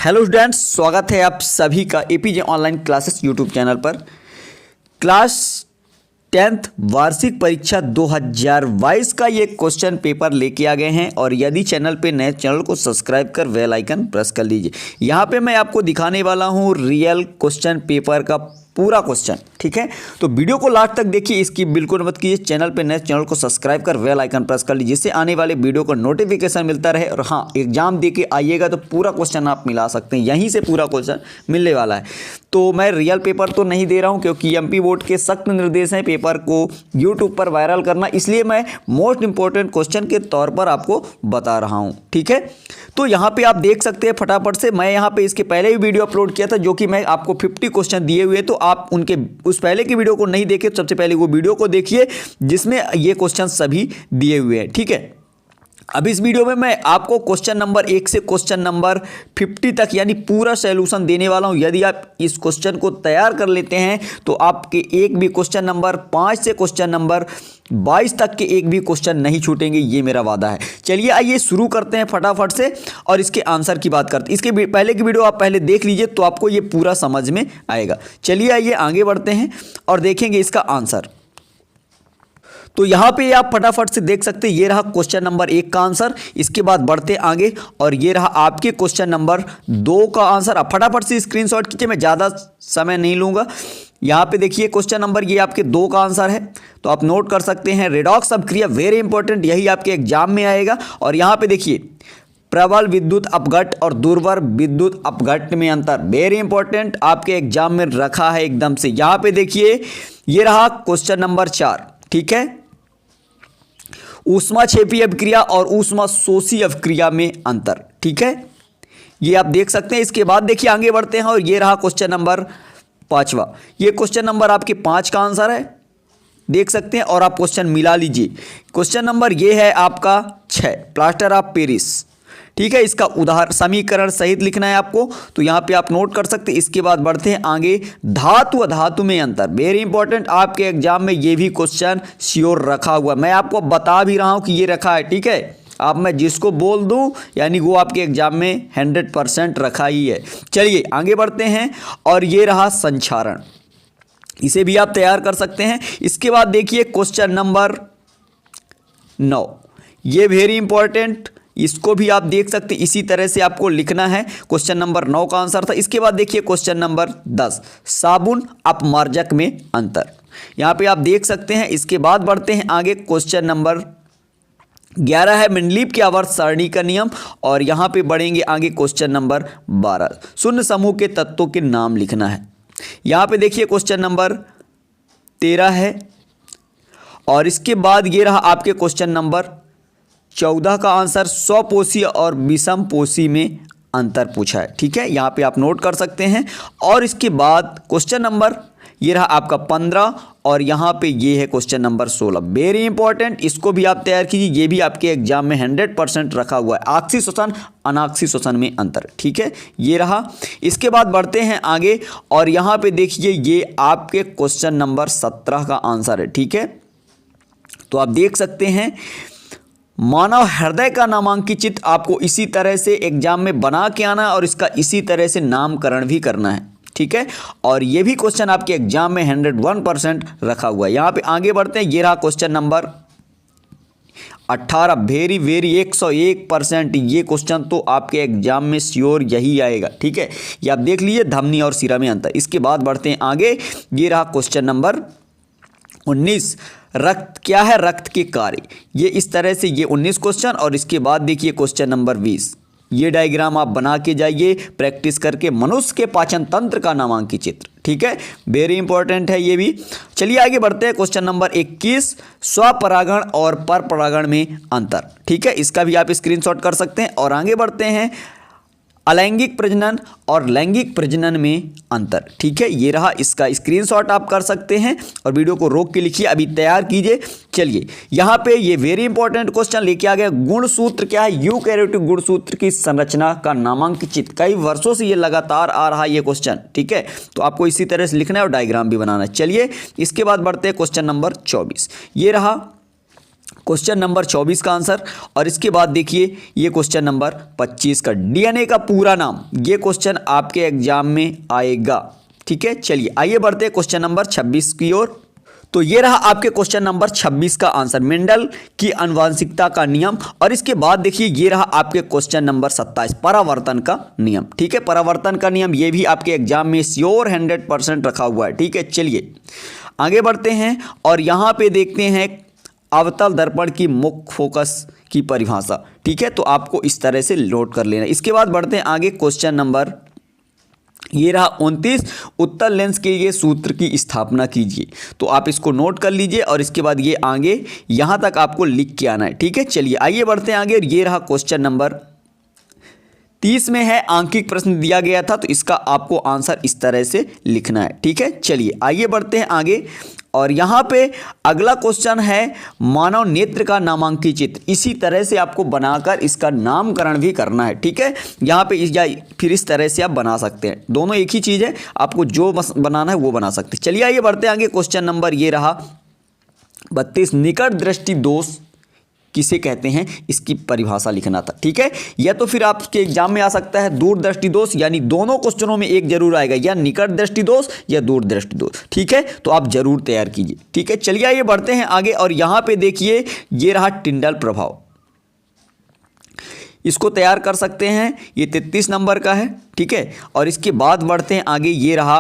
Hello students, स्वागत है आप सभी का APJ online classes YouTube channel पर। क्लास 10th वार्षिक परीक्षा 2022 का ये क्वेश्चन पेपर लेके आ गए हैं। और यदि चैनल पे नए, चैनल को सब्सक्राइब कर बेल आइकन प्रेस कर लीजिए। यहाँ पे मैं आपको दिखाने वाला हूँ रियल क्वेश्चन पेपर का पूरा क्वेश्चन, ठीक है। तो वीडियो को लास्ट तक देखिए, इसकी बिल्कुल मत कीजिए। चैनल पे नए, चैनल को सब्सक्राइब कर बेल आइकन प्रेस कर लीजिए, जिससे आने वाले वीडियो का नोटिफिकेशन मिलता रहे। और हाँ, एग्जाम दे के आइएगा तो पूरा क्वेश्चन आप मिला सकते हैं, यहीं से पूरा क्वेश्चन मिलने वाला है। तो मैं रियल पेपर तो नहीं दे रहा हूँ, क्योंकि एमपी बोर्ड के सख्त निर्देश हैं पेपर को यूट्यूब पर वायरल करना, इसलिए मैं मोस्ट इंपॉर्टेंट क्वेश्चन के तौर पर आपको बता रहा हूँ, ठीक है। तो यहाँ पे आप देख सकते हैं फटाफट से, मैं यहाँ पे इसके पहले भी वीडियो अपलोड किया था, जो कि मैं आपको 50 क्वेश्चन दिए हुए, तो आप उनके उस पहले की वीडियो को नहीं देखे तो सबसे पहले वो वीडियो को देखिए, जिसमें ये क्वेश्चन सभी दिए हुए हैं, ठीक है। अब इस वीडियो में मैं आपको क्वेश्चन नंबर 1 से क्वेश्चन नंबर 50 तक यानी पूरा सॉल्यूशन देने वाला हूं। यदि आप इस क्वेश्चन को तैयार कर लेते हैं तो आपके एक भी क्वेश्चन नंबर 5 से क्वेश्चन नंबर 22 तक के एक भी क्वेश्चन नहीं छूटेंगे, ये मेरा वादा है। चलिए आइए शुरू करते हैं फटाफट से और इसके आंसर की बात करते हैं। इसके पहले की वीडियो आप पहले देख लीजिए, तो आपको ये पूरा समझ में आएगा। चलिए आइए आगे बढ़ते हैं और देखेंगे इसका आंसर। तो यहाँ पे आप फटाफट से देख सकते हैं, ये रहा क्वेश्चन नंबर 1 का आंसर। इसके बाद बढ़ते आगे और ये रहा आपके क्वेश्चन नंबर 2 का आंसर। आप फटाफट से स्क्रीनशॉट कीजिए, मैं ज़्यादा समय नहीं लूँगा। यहाँ पे देखिए क्वेश्चन नंबर ये आपके 2 का आंसर है, तो आप नोट कर सकते हैं। रेडॉक्स अभिक्रिया वेरी इंपॉर्टेंट, यही आपके एग्जाम में आएगा। और यहाँ पे देखिए प्रबल विद्युत अपघट और दुर्बल विद्युत अपघट में अंतर, वेरी इंपॉर्टेंट, आपके एग्जाम में रखा है एकदम से। यहाँ पे देखिए ये रहा क्वेश्चन नंबर 4, ठीक है। ऊष्माक्षेपी अभिक्रिया और ऊष्माशोषी अभिक्रिया में अंतर, ठीक है, ये आप देख सकते हैं। इसके बाद देखिए आगे बढ़ते हैं और ये रहा क्वेश्चन नंबर 5वां। ये क्वेश्चन नंबर आपके 5 का आंसर है, देख सकते हैं। और आप क्वेश्चन मिला लीजिए। क्वेश्चन नंबर ये है आपका 6, प्लास्टर ऑफ पेरिस, ठीक है। इसका उदाहरण समीकरण सहित लिखना है आपको, तो यहाँ पे आप नोट कर सकते हैं। इसके बाद बढ़ते हैं आगे, धातु अधातु में अंतर, वेरी इंपॉर्टेंट, आपके एग्जाम में ये भी क्वेश्चन श्योर रखा हुआ। मैं आपको बता भी रहा हूँ कि ये रखा है, ठीक है। अब मैं जिसको बोल दूं यानी वो आपके एग्जाम में 100% रखा ही है। चलिए आगे बढ़ते हैं और ये रहा संक्षारण, इसे भी आप तैयार कर सकते हैं। इसके बाद देखिए क्वेश्चन नंबर 9, ये वेरी इंपॉर्टेंट, इसको भी आप देख सकते हैं। इसी तरह से आपको लिखना है, क्वेश्चन नंबर 9 का आंसर था। इसके बाद देखिए क्वेश्चन नंबर 10, साबुन अपमार्जक में अंतर, यहाँ पे आप देख सकते हैं। इसके बाद बढ़ते हैं आगे, क्वेश्चन नंबर 11 है मेंडलीव की आवर्त सारणी का नियम। और यहाँ पे बढ़ेंगे आगे क्वेश्चन नंबर 12, शून्य समूह के तत्वों के नाम लिखना है। यहाँ पे देखिए क्वेश्चन नंबर 13 है। और इसके बाद ये रहा आपके क्वेश्चन नंबर 14 का आंसर, स्वपोषी और विषम पोषी में अंतर पूछा है, ठीक है, यहाँ पे आप नोट कर सकते हैं। और इसके बाद क्वेश्चन नंबर ये रहा आपका 15 और यहाँ पे ये है क्वेश्चन नंबर 16, वेरी इंपॉर्टेंट, इसको भी आप तैयार कीजिए, ये भी आपके एग्जाम में 100% रखा हुआ है। आक्सी शोषण अनाक्सी शोषण में अंतर, ठीक है, ये रहा। इसके बाद बढ़ते हैं आगे और यहाँ पे देखिए ये आपके क्वेश्चन नंबर 17 का आंसर है, ठीक है। तो आप देख सकते हैं, मानव हृदय का नामांकित चित्र आपको इसी तरह से एग्जाम में बना के आना है और इसका इसी तरह से नामकरण भी करना है, ठीक है। और ये भी क्वेश्चन आपके एग्जाम में 101% रखा हुआ है। यहाँ पे आगे बढ़ते हैं, ये रहा क्वेश्चन नंबर 18, वेरी वेरी 101%, ये क्वेश्चन तो आपके एग्जाम में श्योर यही आएगा, ठीक है। ये आप देख लीजिए, धमनी और सिरा में अंतर। इसके बाद बढ़ते हैं आगे, ये रहा क्वेश्चन नंबर 19, रक्त क्या है, रक्त के कार्य, ये इस तरह से ये 19 क्वेश्चन। और इसके बाद देखिए क्वेश्चन नंबर 20, ये डायग्राम आप बना के जाइए प्रैक्टिस करके, मनुष्य के पाचन तंत्र का नामांकित चित्र, ठीक है, वेरी इंपॉर्टेंट है ये भी। चलिए आगे बढ़ते हैं, क्वेश्चन नंबर 21, स्वपरागण और परपरागण में अंतर, ठीक है, इसका भी आप स्क्रीनशॉट कर सकते हैं। और आगे बढ़ते हैं, अलैंगिक प्रजनन और लैंगिक प्रजनन में अंतर, ठीक है, ये रहा, इसका स्क्रीनशॉट आप कर सकते हैं और वीडियो को रोक के लिखिए, अभी तैयार कीजिए। चलिए यहाँ पे ये वेरी इंपॉर्टेंट क्वेश्चन लेके आ गया, गुणसूत्र क्या है, यूकैरियोटिक गुणसूत्र की संरचना का नामांकित चित्र, कई वर्षों से ये लगातार आ रहा है ये क्वेश्चन, ठीक है। तो आपको इसी तरह से लिखना है और डायग्राम भी बनाना है। चलिए इसके बाद बढ़ते हैं क्वेश्चन नंबर 24, ये रहा क्वेश्चन नंबर 24 का आंसर। और इसके बाद देखिए ये क्वेश्चन नंबर 25 का, डीएनए का पूरा नाम, ये क्वेश्चन आपके एग्जाम में आएगा। ठीक है, चलिए आइए बढ़ते हैं क्वेश्चन नंबर 26 की ओर। तो ये रहा आपके क्वेश्चन नंबर 26 का आंसर, मेंडल की आनुवंशिकता का नियम। और इसके बाद देखिए ये रहा आपके क्वेश्चन नंबर 27, परावर्तन का नियम। ठीक है, परावर्तन का नियम ये भी आपके एग्जाम में श्योर 100% रखा हुआ है। ठीक है, चलिए आगे बढ़ते हैं और यहाँ पे देखते हैं अवतल दर्पण की मुख्य फोकस की परिभाषा। ठीक है, तो आपको इस तरह से नोट कर लेना। इसके बाद बढ़ते हैं आगे, क्वेश्चन नंबर ये रहा 29, उत्तल लेंस के लिए सूत्र की स्थापना कीजिए। तो आप इसको नोट कर लीजिए और इसके बाद ये आगे यहाँ तक आपको लिख के आना है। ठीक है, चलिए आइए बढ़ते हैं आगे। और ये रहा क्वेश्चन नंबर 30 में है, आंकिक प्रश्न दिया गया था, तो इसका आपको आंसर इस तरह से लिखना है। ठीक है, चलिए आइए बढ़ते हैं आगे। और यहाँ पे अगला क्वेश्चन है मानव नेत्र का नामांकित चित्र। इसी तरह से आपको बनाकर इसका नामकरण भी करना है। ठीक है, यहाँ पे या फिर इस तरह से आप बना सकते हैं, दोनों एक ही चीज़ है, आपको जो बनाना है वो बना सकते हैं। चलिए आइए बढ़ते हैं आगे। क्वेश्चन नंबर ये रहा 32, निकट दृष्टि दोष किसे कहते हैं, इसकी परिभाषा लिखना था। ठीक है, या तो फिर आपके एग्जाम में आ सकता है दूरदृष्टि दोष, यानी दोनों क्वेश्चनों में एक जरूर आएगा, या निकट दृष्टि दोष या दूरदृष्टि दोष। ठीक है, तो आप जरूर तैयार कीजिए। ठीक है, चलिए आइए बढ़ते हैं आगे। और यहां पे देखिए ये रहा टिंडल प्रभाव, इसको तैयार कर सकते हैं, ये 33 नंबर का है। ठीक है, और इसके बाद बढ़ते हैं आगे। ये रहा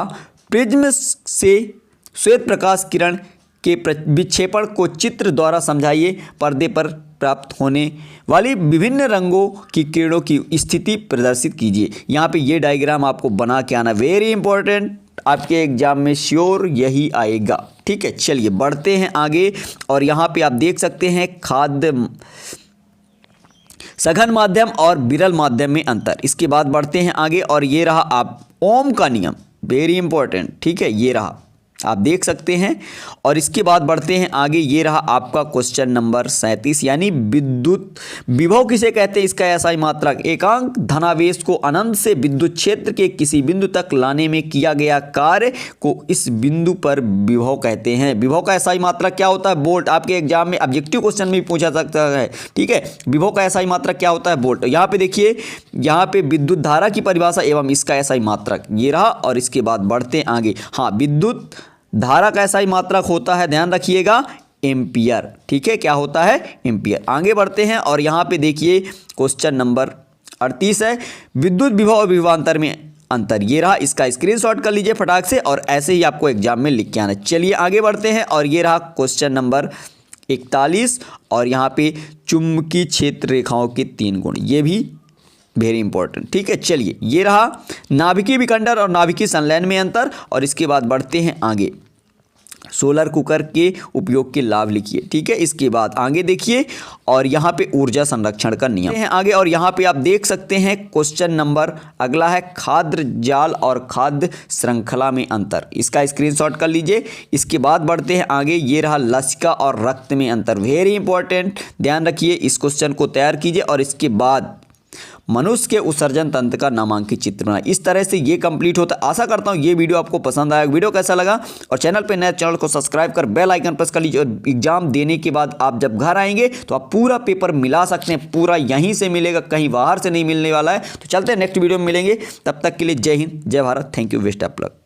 प्रिज्म से श्वेत प्रकाश किरण के विक्षेपण को चित्र द्वारा समझाइए, पर्दे पर प्राप्त होने वाली विभिन्न रंगों की किरणों की स्थिति प्रदर्शित कीजिए। यहाँ पे ये डायग्राम आपको बना के आना, वेरी इंपॉर्टेंट, आपके एग्जाम में श्योर यही आएगा। ठीक है, चलिए बढ़ते हैं आगे। और यहाँ पे आप देख सकते हैं खाद्य सघन माध्यम और विरल माध्यम में अंतर। इसके बाद बढ़ते हैं आगे। और ये रहा आप ओम का नियम, वेरी इंपॉर्टेंट। ठीक है, ये रहा आप देख सकते हैं। और इसके बाद बढ़ते हैं आगे। ये रहा आपका क्वेश्चन नंबर 37, यानी विद्युत विभव किसे कहते हैं, इसका ऐसा ही मात्रक, एकांक धनावेश को अनंत से विद्युत क्षेत्र के किसी बिंदु तक लाने में किया गया कार्य को इस बिंदु पर विभव कहते हैं। विभव का ऐसा ही मात्रक क्या होता है, वोल्ट। आपके एग्जाम में ऑब्जेक्टिव क्वेश्चन में भी पूछा सकता है। ठीक है, विभव का ऐसा ही मात्रक क्या होता है, वोल्ट। यहाँ पे देखिए, यहाँ पे विद्युत धारा की परिभाषा एवं इसका ऐसा ही मात्रक ये रहा। और इसके बाद बढ़ते हैं आगे। हाँ, विद्युत धारा का ऐसा ही मात्रक होता है, ध्यान रखिएगा, एम्पियर। ठीक है, क्या होता है, एम्पियर। आगे बढ़ते हैं। और यहाँ पे देखिए क्वेश्चन नंबर 38 है, विद्युत विभव और विभवांतर में अंतर। ये रहा, इसका स्क्रीनशॉट कर लीजिए फटाक से, और ऐसे ही आपको एग्जाम में लिख के आना। चलिए आगे बढ़ते हैं। और ये रहा क्वेश्चन नंबर 41, और यहाँ पे चुंबकीय क्षेत्र रेखाओं के 3 गुण, ये भी वेरी इंपॉर्टेंट। ठीक है, चलिए ये रहा नाभिकीय विखंडन और नाभिकीय संलयन में अंतर। और इसके बाद बढ़ते हैं आगे, सोलर कुकर के उपयोग के लाभ लिखिए। ठीक है, इसके बाद आगे देखिए। और यहाँ पे ऊर्जा संरक्षण का नियम है आगे। और यहाँ पे आप देख सकते हैं क्वेश्चन नंबर अगला है खाद्य जाल और खाद्य श्रृंखला में अंतर, इसका स्क्रीनशॉट कर लीजिए। इसके बाद बढ़ते हैं आगे। ये रहा लसिका और रक्त में अंतर, वेरी इंपॉर्टेंट, ध्यान रखिए, इस क्वेश्चन को तैयार कीजिए। और इसके बाद मनुष्य के उत्सर्जन तंत्र का नामांकित चित्र बनाए। इस तरह से ये कंप्लीट होता है। आशा करता हूँ ये वीडियो आपको पसंद आया। वीडियो कैसा लगा, और चैनल पे नए, चैनल को सब्सक्राइब कर बेल आइकन प्रेस कर लीजिए। और एग्जाम देने के बाद आप जब घर आएंगे तो आप पूरा पेपर मिला सकते हैं, पूरा यहीं से मिलेगा, कहीं बाहर से नहीं मिलने वाला है। तो चलते हैं नेक्स्ट वीडियो में मिलेंगे, तब तक के लिए जय हिंद, जय Bharat, thank you, best of luck.